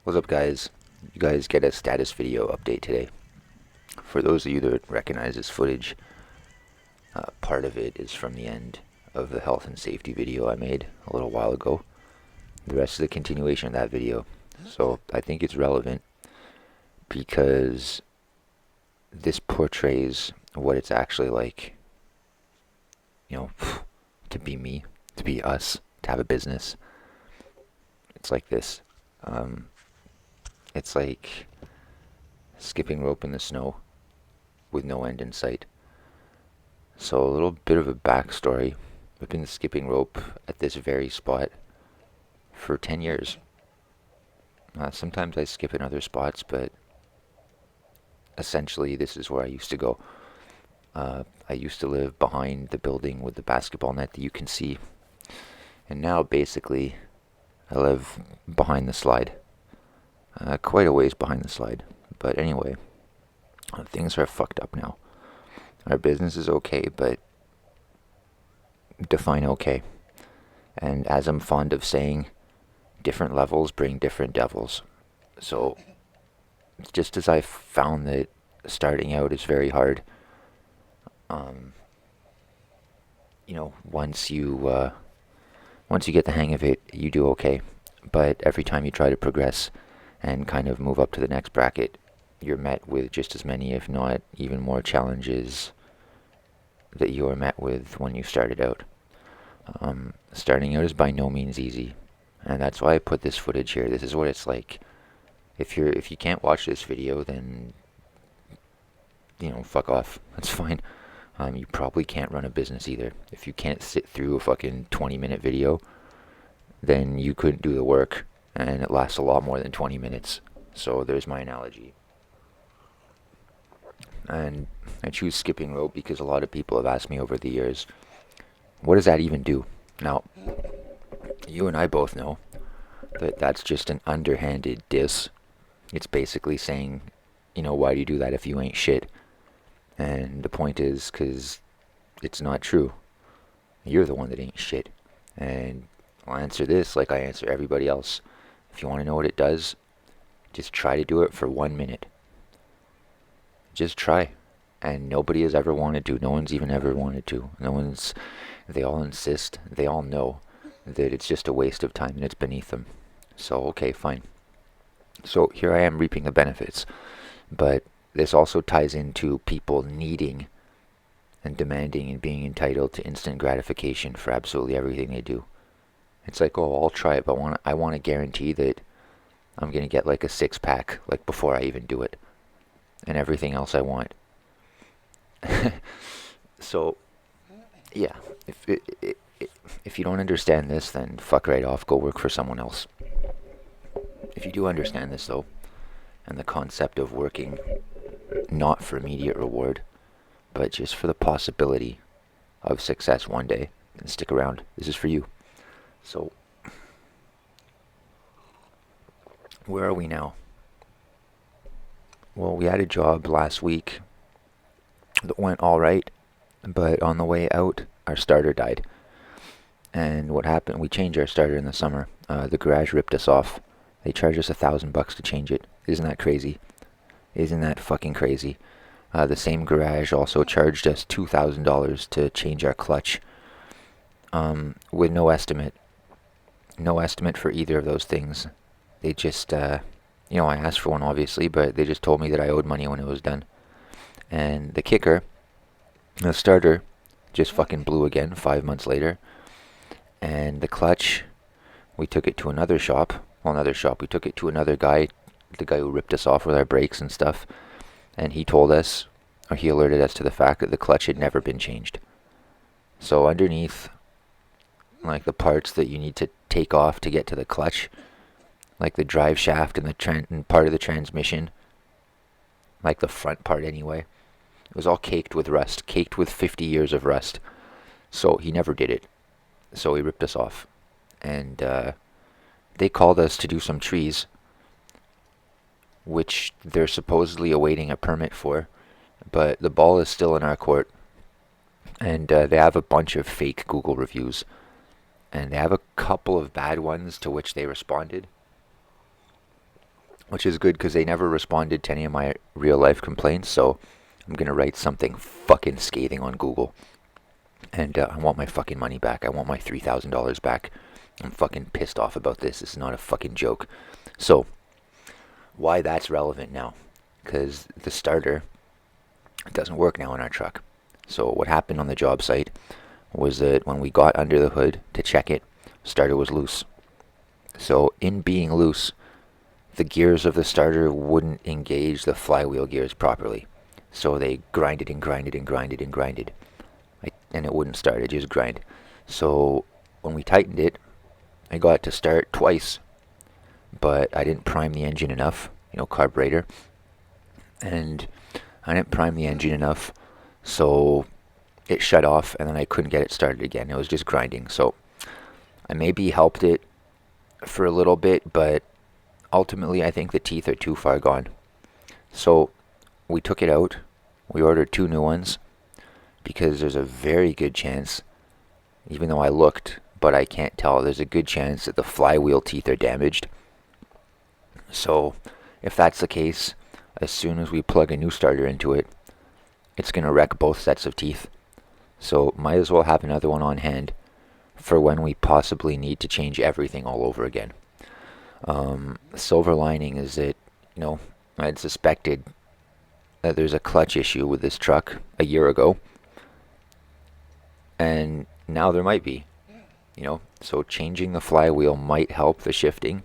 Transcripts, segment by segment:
What's up, guys? You guys get a status video update today. For those of you that recognize this footage, part of it is from the end of the health and safety video I made a little while ago. The rest is the continuation of that video. So I think it's relevant because this portrays what it's actually like, you know, to be me, to be us, to have a business. It's like this. It's like skipping rope in the snow with no end in sight. So a little bit of a backstory. I've been skipping rope at this very spot for 10 years. Sometimes I skip in other spots, but essentially this is where I used to go. I used to live behind the building with the basketball net that you can see. And now basically I live behind the slide. Quite a ways behind the slide. But anyway, things are fucked up now. Our business is okay, but define okay. And as I'm fond of saying, different levels bring different devils. So, just as I found that starting out is very hard, once you get the hang of it, you do okay. But every time you try to progress and kind of move up to the next bracket, you're met with just as many, if not even more, challenges that you were met with when you started out. Starting out is by no means easy, and that's why I put this footage here. This is what it's like. If you can't watch this video, then fuck off. That's fine. You probably can't run a business either. If you can't sit through a fucking 20-minute video, then you couldn't do the work, and it lasts a lot more than 20 minutes. So there's my analogy. And I choose skipping rope because a lot of people have asked me over the years, what does that even do? Now, you and I both know that that's just an underhanded diss. It's basically saying, why do you do that if you ain't shit? And the point is, because it's not true. You're the one that ain't shit. And I'll answer this like I answer everybody else. If you want to know what it does, just try to do it for 1 minute. Just try. And nobody has ever wanted to. No one's even ever wanted to. They all insist. They all know that it's just a waste of time and it's beneath them. So, okay, fine. So here I am reaping the benefits. But this also ties into people needing and demanding and being entitled to instant gratification for absolutely everything they do. It's like, oh, I'll try it, but I want to guarantee that I'm going to get like a six-pack like before I even do it. And everything else I want. So, yeah, if you don't understand this, then fuck right off, go work for someone else. If you do understand this, though, and the concept of working not for immediate reward, but just for the possibility of success one day, then stick around. This is for you. So, where are we now? Well, we had a job last week that went all right, but on the way out, our starter died. And what happened? We changed our starter in the summer. The garage ripped us off. They charged us $1,000 to change it. Isn't that crazy? Isn't that fucking crazy? The same garage also charged us $2,000 to change our clutch, with no estimate. No estimate for either of those things. They just, I asked for one obviously, but they just told me that I owed money when it was done. And the kicker, the starter, just fucking blew again 5 months later. And the clutch, we took it to another shop. Well, another shop. We took it to another guy, the guy who ripped us off with our brakes and stuff. And he told us, or he alerted us to the fact that the clutch had never been changed. So underneath, like the parts that you need to take off to get to the clutch, like the drive shaft and and part of the transmission, like the front part anyway, it was all caked with rust, caked with 50 years of rust. So he never did it. So he ripped us off. And they called us to do some trees, which they're supposedly awaiting a permit for. But the ball is still in our court. And they have a bunch of fake Google reviews. And they have a couple of bad ones to which they responded. which is good because they never responded to any of my real life complaints. So I'm gonna write something fucking scathing on Google, and I want my fucking money back. I want my $3,000 back. I'm fucking pissed off about this. This is not a fucking joke. So why that's relevant now? Because the starter doesn't work now in our truck. So what happened on the job site was that when we got under the hood to check it, starter was loose. So in being loose, the gears of the starter wouldn't engage the flywheel gears properly. So they grinded and grinded and grinded and grinded. And it wouldn't start, it just grind. So when we tightened it, I got it to start twice, but I didn't prime the engine enough, carburetor. And I didn't prime the engine enough, so it shut off, and then I couldn't get it started again. It was just grinding. So I maybe helped it for a little bit, but ultimately I think the teeth are too far gone. So we took it out. We ordered 2 new ones because there's a very good chance, even though I looked, but I can't tell, there's a good chance that the flywheel teeth are damaged. So if that's the case, as soon as we plug a new starter into it, it's going to wreck both sets of teeth. So might as well have another one on hand for when we possibly need to change everything all over again. Silver lining is that, I'd suspected that there's a clutch issue with this truck a year ago, and now there might be, so changing the flywheel might help the shifting,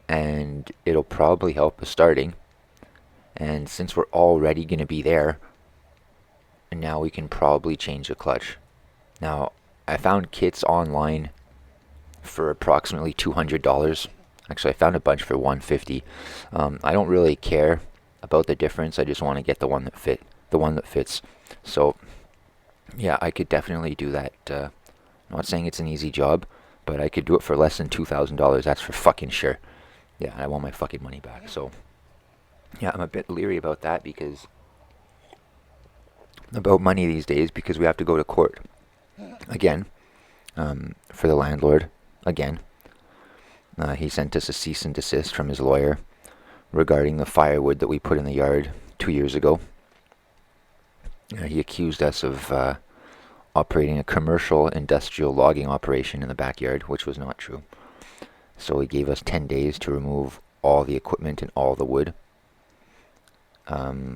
and it'll probably help the starting. And since we're already going to be there, now we can probably change the clutch. Now, I found kits online for approximately $200. Actually, I found a bunch for $150. I don't really care about the difference. I just want to get the one that fits. So, yeah, I could definitely do that. I'm not saying it's an easy job, but I could do it for less than $2,000. That's for fucking sure. Yeah, I want my fucking money back. So, yeah, I'm a bit leery about that about money these days, because we have to go to court again for the landlord again. He sent us a cease and desist from his lawyer regarding the firewood that we put in the yard 2 years ago. He accused us of operating a commercial industrial logging operation in the backyard, which was not true. So he gave us 10 days to remove all the equipment and all the wood.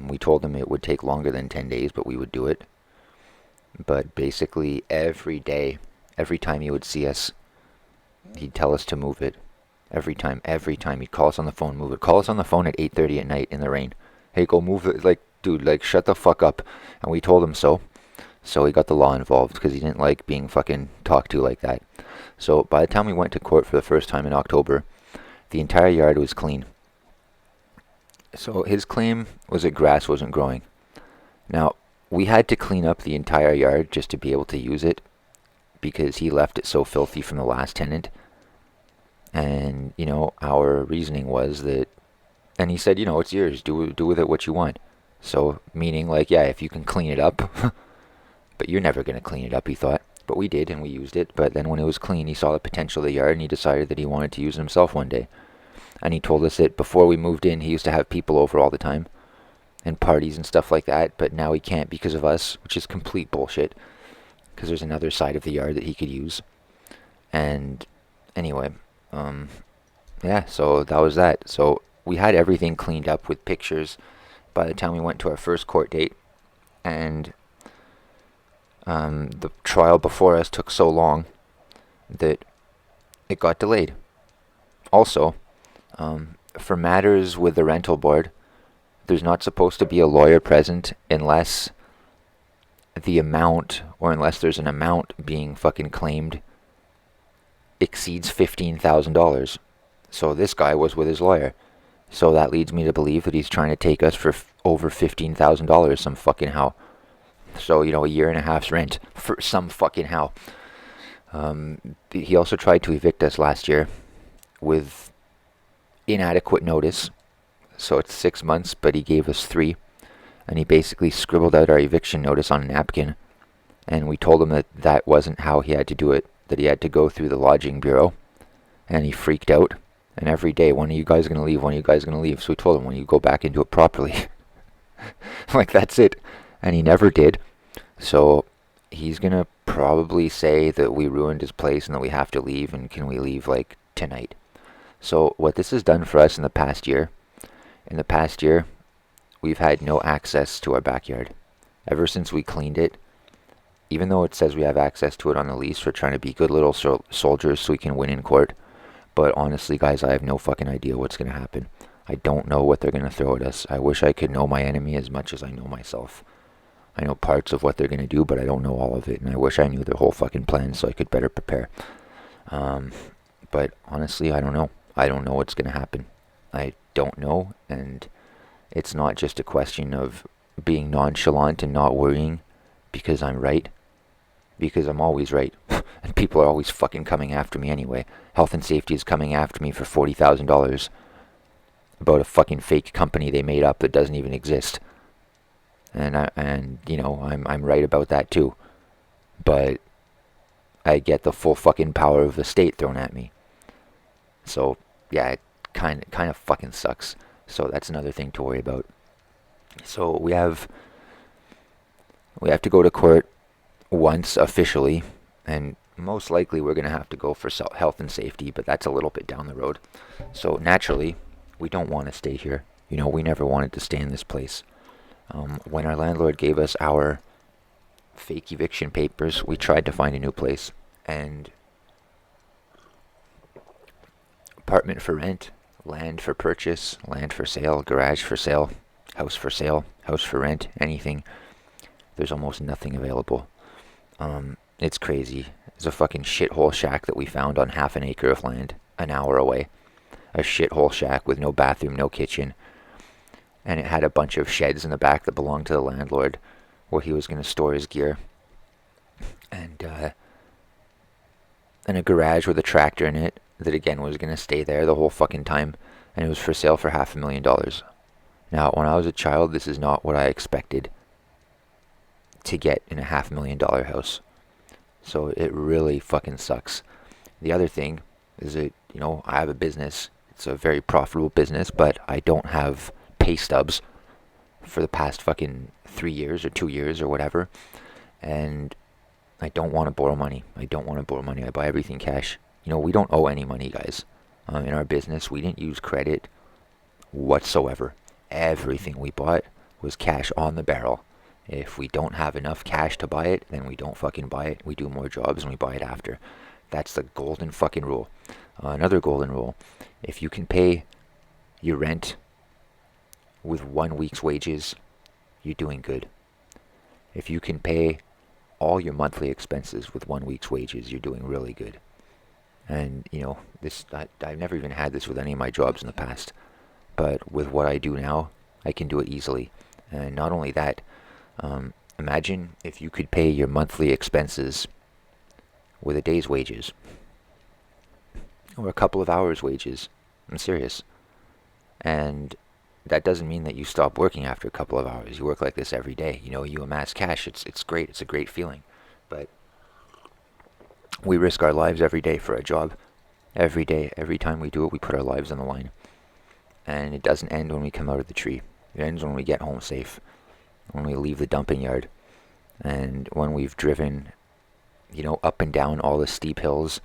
We told him it would take longer than 10 days, but we would do it. But basically every day, every time he would see us, he'd tell us to move it. Every time he'd call us on the phone, move it. Call us on the phone at 8:30 at night in the rain. Hey, go move it. Like, dude, like, shut the fuck up. And we told him so. So he got the law involved because he didn't like being fucking talked to like that. So by the time we went to court for the first time in October, the entire yard was clean. So his claim was that grass wasn't growing. Now, we had to clean up the entire yard just to be able to use it, because he left it so filthy from the last tenant. And, our reasoning was that, and he said, it's yours, do with it what you want. So, meaning, like, yeah, if you can clean it up, but you're never going to clean it up, he thought. But we did, and we used it. But then when it was clean, he saw the potential of the yard, and he decided that he wanted to use it himself one day. And he told us that before we moved in, he used to have people over all the time, and parties and stuff like that, but now he can't because of us, which is complete bullshit, because there's another side of the yard that he could use. And anyway, yeah, so that was that. So we had everything cleaned up with pictures by the time we went to our first court date, and the trial before us took so long that it got delayed. Also, for matters with the rental board, there's not supposed to be a lawyer present unless the amount, or unless there's an amount being fucking claimed, exceeds $15,000. So this guy was with his lawyer. So that leads me to believe that he's trying to take us for over $15,000 some fucking how. So, a year and a half's rent for some fucking how. He also tried to evict us last year with inadequate notice. So it's 6 months, but he gave us 3. And he basically scribbled out our eviction notice on a napkin. And we told him that that wasn't how he had to do it, that he had to go through the lodging bureau. And he freaked out. And every day, when are you guys going to leave? When are you guys going to leave? So we told him, when you go back into it properly. Like, that's it. And he never did. So he's going to probably say that we ruined his place and that we have to leave, and can we leave, like, tonight? So what this has done for us in the past year, we've had no access to our backyard. Ever since we cleaned it, even though it says we have access to it on the lease, we're trying to be good little soldiers so we can win in court. But honestly, guys, I have no fucking idea what's going to happen. I don't know what they're going to throw at us. I wish I could know my enemy as much as I know myself. I know parts of what they're going to do, but I don't know all of it. And I wish I knew their whole fucking plan so I could better prepare. But honestly, I don't know. I don't know what's going to happen. I don't know. And it's not just a question of being nonchalant and not worrying because I'm right. Because I'm always right. And people are always fucking coming after me anyway. Health and Safety is coming after me for $40,000 about a fucking fake company they made up that doesn't even exist. And I'm right about that too. But I get the full fucking power of the state thrown at me. So yeah, it kind of fucking sucks. So that's another thing to worry about. So we have to go to court once officially, and most likely we're going to have to go for health and safety, but that's a little bit down the road. So naturally, we don't want to stay here. We never wanted to stay in this place. When our landlord gave us our fake eviction papers, we tried to find a new place. And apartment for rent, land for purchase, land for sale, garage for sale, house for rent, anything. There's almost nothing available. It's crazy. There's a fucking shithole shack that we found on half an acre of land, an hour away. A shithole shack with no bathroom, no kitchen. And it had a bunch of sheds in the back that belonged to the landlord, where he was going to store his gear. And a garage with a tractor in it that again was going to stay there the whole fucking time. And it was for sale for $500,000. Now, when I was a child, this is not what I expected to get in a $500,000 house. So it really fucking sucks. The other thing is that, I have a business. It's a very profitable business, but I don't have pay stubs for the past fucking 3 years or 2 years or whatever. And I don't want to borrow money. I buy everything cash. We don't owe any money, guys. In our business, we didn't use credit whatsoever. Everything we bought was cash on the barrel. If we don't have enough cash to buy it, then we don't fucking buy it. We do more jobs and we buy it after. That's the golden fucking rule. Another golden rule. If you can pay your rent with 1 week's wages, you're doing good. If you can pay all your monthly expenses with 1 week's wages, you're doing really good. And, I've never even had this with any of my jobs in the past. But with what I do now, I can do it easily. And not only that, imagine if you could pay your monthly expenses with a day's wages. Or a couple of hours' wages. I'm serious. And that doesn't mean that you stop working after a couple of hours. You work like this every day. You amass cash. It's great. It's a great feeling. But we risk our lives every day for a job. Every day. Every time we do it, we put our lives on the line. And it doesn't end when we come out of the tree. It ends when we get home safe. When we leave the dumping yard. And when we've driven, up and down all the steep hills,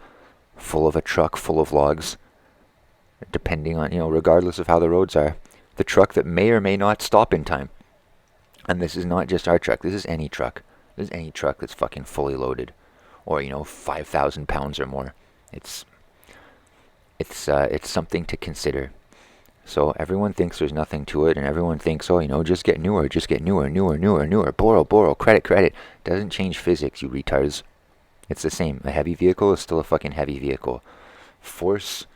full of a truck full of logs, depending on, regardless of how the roads are, the truck that may or may not stop in time. And this is not just our truck, this is any truck. This is any truck that's fucking fully loaded. Or, 5,000 pounds or more. It's something to consider. So everyone thinks there's nothing to it, and everyone thinks, just get newer, borrow, credit. Doesn't change physics, you retards. It's the same. A heavy vehicle is still a fucking heavy vehicle. Force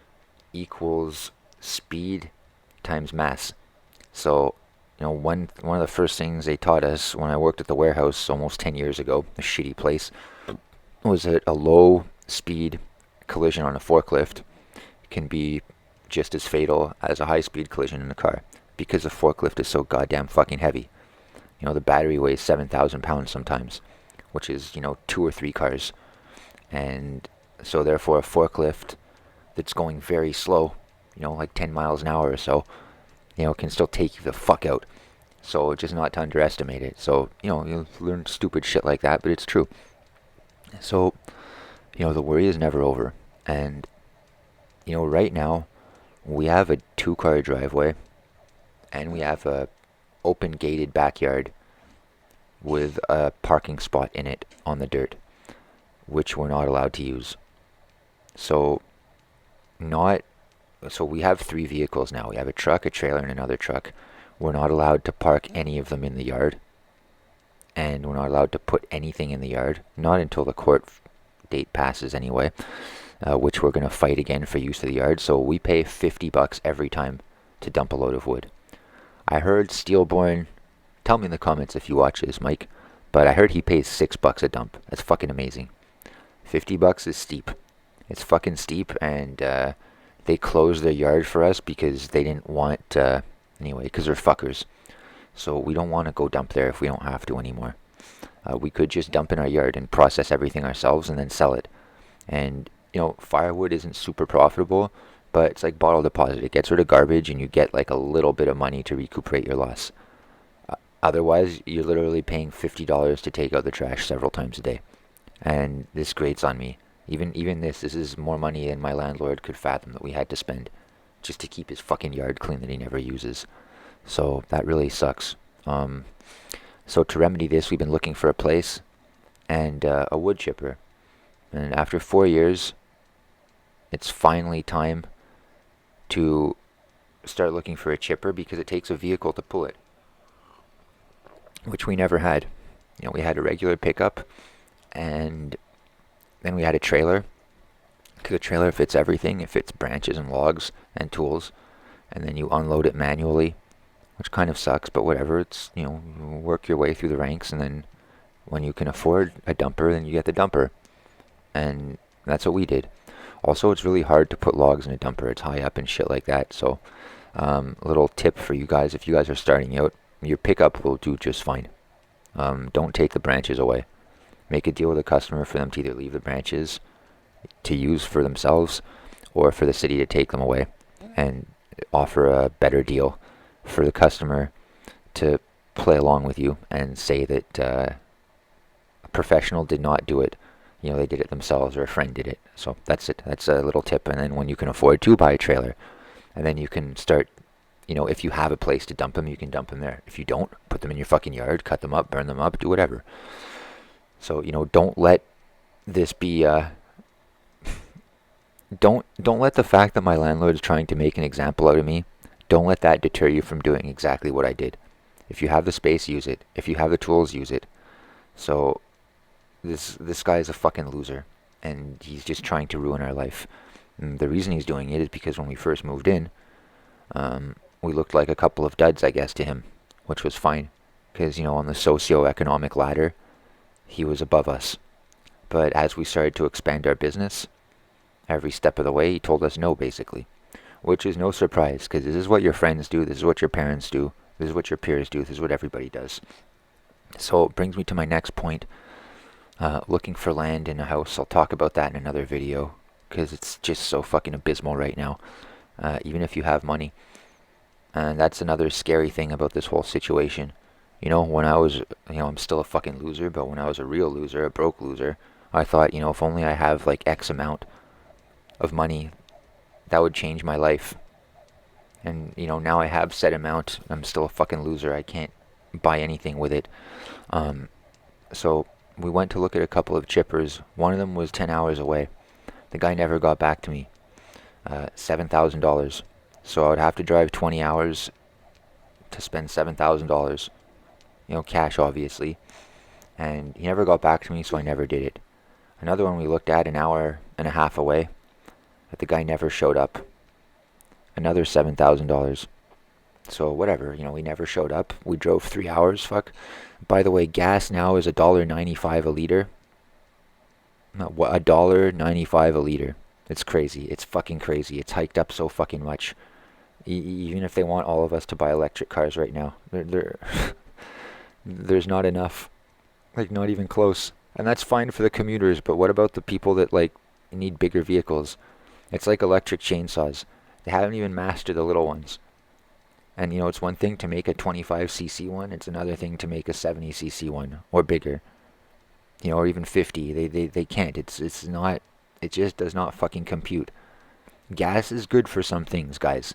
equals speed times mass. So, one of the first things they taught us when I worked at the warehouse almost 10 years ago, a shitty place, was that a low speed collision on a forklift can be just as fatal as a high-speed collision in a car, because the forklift is so goddamn fucking heavy. The battery weighs 7,000 pounds sometimes, which is, 2 or 3 cars. And so therefore a forklift that's going very slow like 10 miles an hour or so, can still take you the fuck out. So just not to underestimate it. So, you learn stupid shit like that, but it's true. So, the worry is never over. And, right now, we have a 2-car driveway, and we have a open gated backyard with a parking spot in it on the dirt, which we're not allowed to use. So, not so we have 3 vehicles now. We have a truck, a trailer, and another truck. We're not allowed to park any of them in the yard, and we're not allowed to put anything in the yard, not until the court date passes anyway, which we're going to fight again for use of the yard. So we pay $50 every time to dump a load of wood. I heard Steelborn, tell me in the comments if you watch this, Mike, but I heard he pays $6 a dump. That's fucking amazing. $50 is steep. It's fucking steep, and they closed their yard for us because they didn't want, anyway, because they're fuckers. So we don't want to go dump there if we don't have to anymore. We could just dump in our yard and process everything ourselves and then sell it. And, firewood isn't super profitable, but it's like bottle deposit. It gets rid of garbage and you get like a little bit of money to recuperate your loss. Otherwise, you're literally paying $50 to take out the trash several times a day. And this grates on me. Even this is more money than my landlord could fathom that we had to spend just to keep his fucking yard clean that he never uses. So that really sucks. So to remedy this, we've been looking for a place and a wood chipper. And after 4 years, it's finally time to start looking for a chipper because it takes a vehicle to pull it, which we never had. We had a regular pickup, and then we had a trailer. Because a trailer fits everything. It fits branches and logs and tools, and then you unload it manually, which kind of sucks, but whatever. It's, you work your way through the ranks, and then when you can afford a dumper, then you get the dumper. And that's what we did. Also, it's really hard to put logs in a dumper. It's high up and shit like that. So, a little tip for you guys, if you guys are starting out, your pickup will do just fine. Don't take the branches away. Make a deal with a customer for them to either leave the branches to use for themselves or for the city to take them away, and offer a better deal for the customer to play along with you and say that a professional did not do it. They did it themselves, or a friend did it. So that's it. That's a little tip. And then when you can afford to, buy a trailer. And then you can start, if you have a place to dump them, you can dump them there. If you don't, put them in your fucking yard, cut them up, burn them up, do whatever. So, don't let this be, don't let the fact that my landlord is trying to make an example out of me, don't let that deter you from doing exactly what I did. If you have the space, use it. If you have the tools, use it. So, this guy is a fucking loser, and he's just trying to ruin our life. And the reason he's doing it is because when we first moved in, we looked like a couple of duds, I guess, to him, which was fine, because, on the socio-economic ladder, he was above us. But as we started to expand our business, every step of the way, he told us no, basically, which is no surprise, because this is what your friends do, this is what your parents do, this is what your peers do, this is what everybody does. So it brings me to my next point. Looking for land in a house. I'll talk about that in another video because it's just so fucking abysmal right now, even if you have money. And that's another scary thing about this whole situation. When I was, I'm still a fucking loser, but when I was a real loser, a broke loser, I thought, if only I have like X amount of money, that would change my life. And, now I have said amount, I'm still a fucking loser. I can't buy anything with it. So we went to look at a couple of chippers. One of them was 10 hours away. The guy never got back to me. $7,000. So I would have to drive 20 hours to spend $7,000. Cash, obviously. And he never got back to me, so I never did it. Another one we looked at an hour and a half away, but the guy never showed up. Another $7,000. So whatever, he never showed up. We drove 3 hours, fuck. By the way, gas now is $1.95 a liter. $1.95 a liter. It's crazy. It's fucking crazy. It's hiked up so fucking much. Even if they want all of us to buy electric cars right now, there's not enough. Like, not even close. And that's fine for the commuters, but what about the people that, like, need bigger vehicles? It's like electric chainsaws. They haven't even mastered the little ones. And it's one thing to make a 25cc one. It's another thing to make a 70cc one or bigger. Or even 50. They can't. It's not. It just does not fucking compute. Gas is good for some things, guys.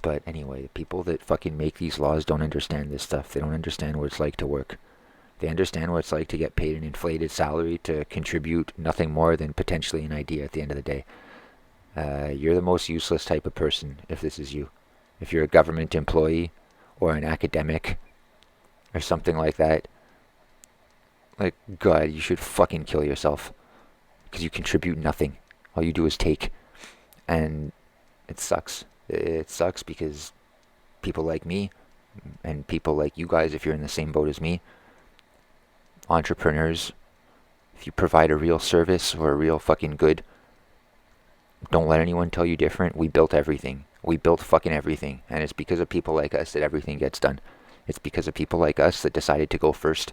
But anyway, the people that fucking make these laws don't understand this stuff. They don't understand what it's like to work. They understand what it's like to get paid an inflated salary to contribute nothing more than potentially an idea at the end of the day. You're the most useless type of person if this is you. If you're a government employee or an academic or something like that, like, God, you should fucking kill yourself because you contribute nothing. All you do is take. And it sucks. It sucks because people like me and people like you guys, if you're in the same boat as me, entrepreneurs, if you provide a real service or a real fucking good, don't let anyone tell you different. We built everything. We built fucking everything. And it's because of people like us that everything gets done. It's because of people like us that decided to go first,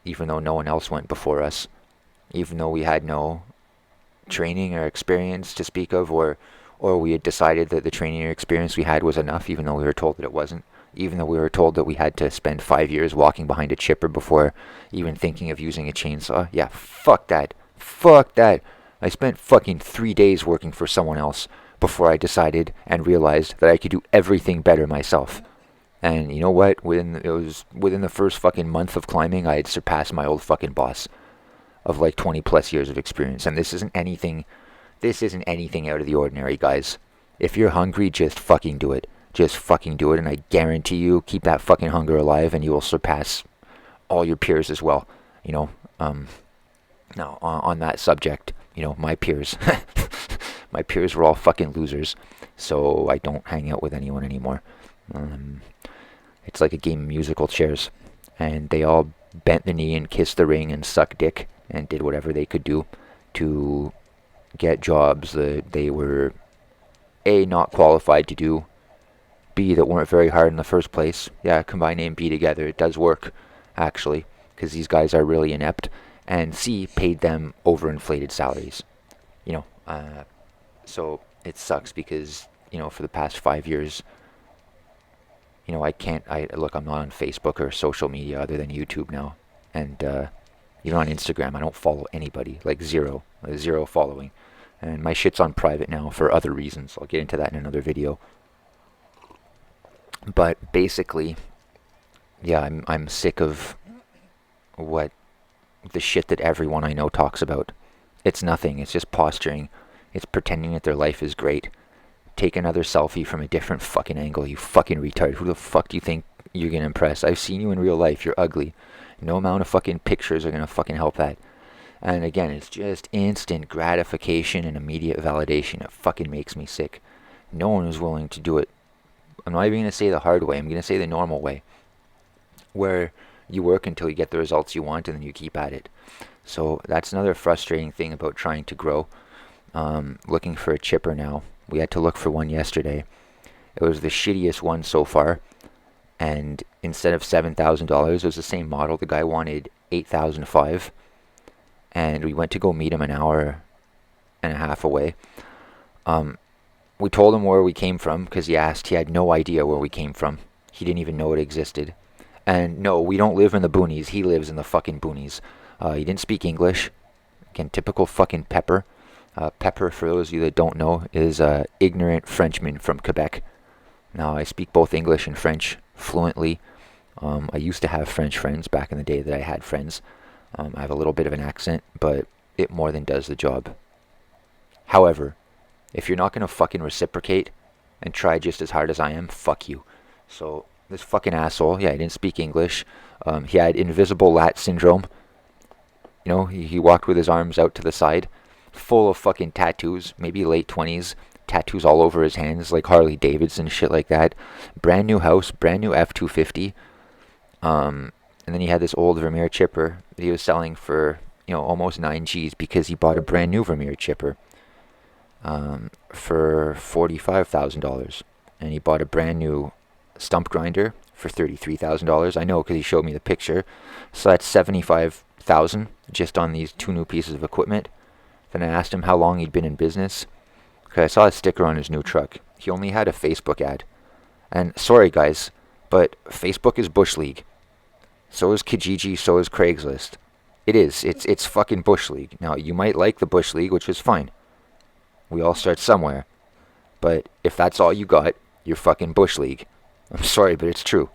even though no one else went before us, even though we had no training or experience to speak of, or we had decided that the training or experience we had was enough, even though we were told that it wasn't, even though we were told that we had to spend 5 years walking behind a chipper before even thinking of using a chainsaw. Yeah, fuck that. Fuck that. I spent fucking 3 days working for someone else before I decided and realized that I could do everything better myself. And you know what? Within the first fucking month of climbing, I had surpassed my old fucking boss of like 20 plus years of experience. And this isn't anything out of the ordinary, guys. If you're hungry, just fucking do it. Just fucking do it, and I guarantee you, keep that fucking hunger alive, and you will surpass all your peers as well. Now, on that subject, my peers, my peers were all fucking losers, so I don't hang out with anyone anymore. It's like a game of musical chairs, and they all bent the knee and kissed the ring and sucked dick and did whatever they could do to get jobs that they were A, not qualified to do, B, that weren't very hard in the first place. Yeah, combine A and B together, it does work, actually, because these guys are really inept. And C, paid them overinflated salaries. So it sucks because, for the past 5 years, I'm not on Facebook or social media other than YouTube now. And even on Instagram, I don't follow anybody, like zero following. And my shit's on private now for other reasons. I'll get into that in another video. But basically, yeah, I'm sick of the shit that everyone I know talks about. It's nothing. It's just posturing. It's pretending that their life is great. Take another selfie from a different fucking angle, you fucking retard. Who the fuck do you think you're gonna impress? I've seen you in real life. You're ugly. No amount of fucking pictures are gonna fucking help that. And again, it's just instant gratification and immediate validation. It fucking makes me sick. No one is willing to do it. I'm not even going to say the hard way. I'm going to say the normal way, where you work until you get the results you want and then you keep at it. So that's another frustrating thing about trying to grow. Looking for a chipper now. We had to look for one yesterday. It was the shittiest one so far. And instead of $7,000, it was the same model. The guy wanted $8,500. And we went to go meet him an hour and a half away. We told him where we came from because he had no idea where we came from. He didn't even know it existed. And no, we don't live in the boonies. He lives in the fucking boonies. He didn't speak English. Again, typical fucking Pepper. Pepper, for those of you that don't know, is an ignorant Frenchman from Quebec. Now, I speak both English and French fluently. I used to have French friends back in the day that I had friends. I have a little bit of an accent, but it more than does the job. However, if you're not going to fucking reciprocate and try just as hard as I am, fuck you. So this fucking asshole, yeah, he didn't speak English. He had invisible lat syndrome. He walked with his arms out to the side, full of fucking tattoos, maybe late 20s, tattoos all over his hands, like Harley Davidson, shit like that. Brand new house, brand new F-250. And then he had this old Vermeer chipper that he was selling for, almost 9 G's because he bought a brand new Vermeer chipper. For $45,000, and he bought a brand new stump grinder for $33,000. I know because he showed me the picture. So that's $75,000 just on these 2 new pieces of equipment. Then I asked him how long he'd been in business. 'Cause I saw a sticker on his new truck. He only had a Facebook ad. And sorry guys, but Facebook is Bush League. So is Kijiji, so is Craigslist. It is. It's fucking Bush League. Now, you might like the Bush League, which is fine. We all start somewhere. But if that's all you got, you're fucking Bush League. I'm sorry, but it's true.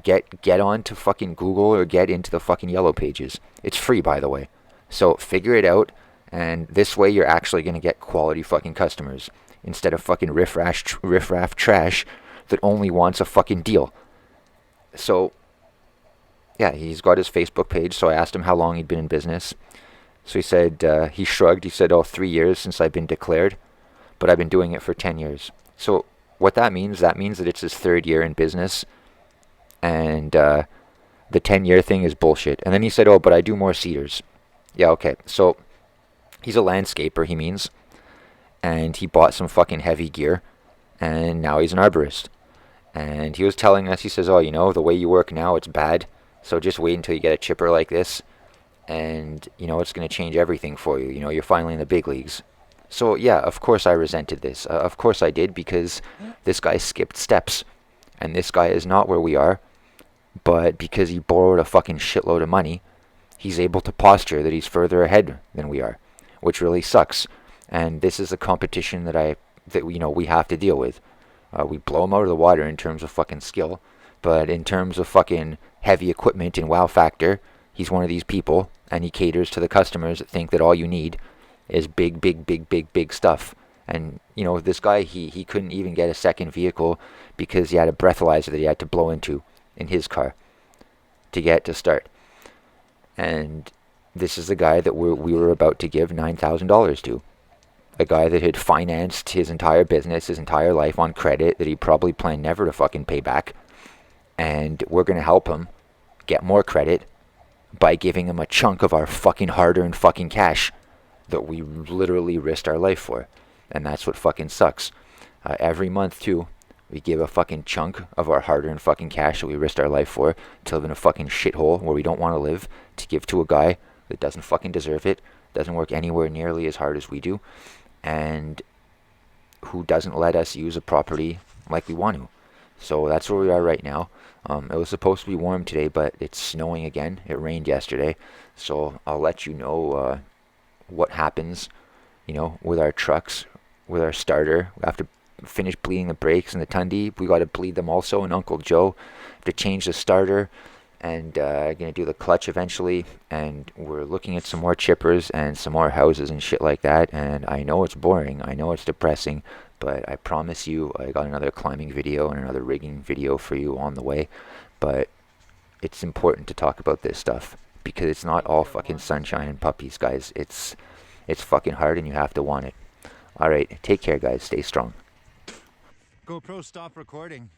Get on to fucking Google or get into the fucking Yellow Pages. It's free, by the way. So figure it out, and this way you're actually going to get quality fucking customers instead of fucking riff-raff trash that only wants a fucking deal. So, yeah, he's got his Facebook page, so I asked him how long he'd been in business. So he said, he shrugged, he said, 3 years since I've been declared, but I've been doing it for 10 years. So what that means that it's his third year in business, and the 10-year thing is bullshit. And then he said, but I do more cedars. Yeah, okay, so he's a landscaper, he means, and he bought some fucking heavy gear, and now he's an arborist. And he was telling us, he says, the way you work now, it's bad, so just wait until you get a chipper like this, and, it's going to change everything for you. You're finally in the big leagues. So, yeah, of course I resented this. Of course I did, because this guy skipped steps, and this guy is not where we are, but because he borrowed a fucking shitload of money, he's able to posture that he's further ahead than we are, which really sucks. And this is a competition that we have to deal with. We blow him out of the water in terms of fucking skill, but in terms of fucking heavy equipment and wow factor, he's one of these people, and he caters to the customers that think that all you need is big stuff. And, this guy, he couldn't even get a second vehicle because he had a breathalyzer that he had to blow into in his car to get to start. And this is the guy that we were about to give $9,000 to. A guy that had financed his entire business, his entire life on credit that he probably planned never to fucking pay back. And we're going to help him get more credit by giving him a chunk of our fucking hard-earned fucking cash that we literally risked our life for. And that's what fucking sucks. Every month, too, we give a fucking chunk of our hard-earned fucking cash that we risked our life for to live in a fucking shithole where we don't want to live, to give to a guy that doesn't fucking deserve it, doesn't work anywhere nearly as hard as we do, and who doesn't let us use a property like we want to. So that's where we are right now. It was supposed to be warm today, but it's snowing again. It rained yesterday. So I'll let you know what happens, with our trucks, with our starter. We have to finish bleeding the brakes and the Tundi. We got to bleed them also, and Uncle Joe. Have to change the starter, and going to do the clutch eventually. And we're looking at some more chippers and some more houses and shit like that. And I know it's boring. I know it's depressing. But I promise you, I got another climbing video and another rigging video for you on the way. But it's important to talk about this stuff, because it's not all fucking sunshine and puppies, guys. It's fucking hard, and you have to want it. Alright, take care, guys. Stay strong. GoPro, stop recording.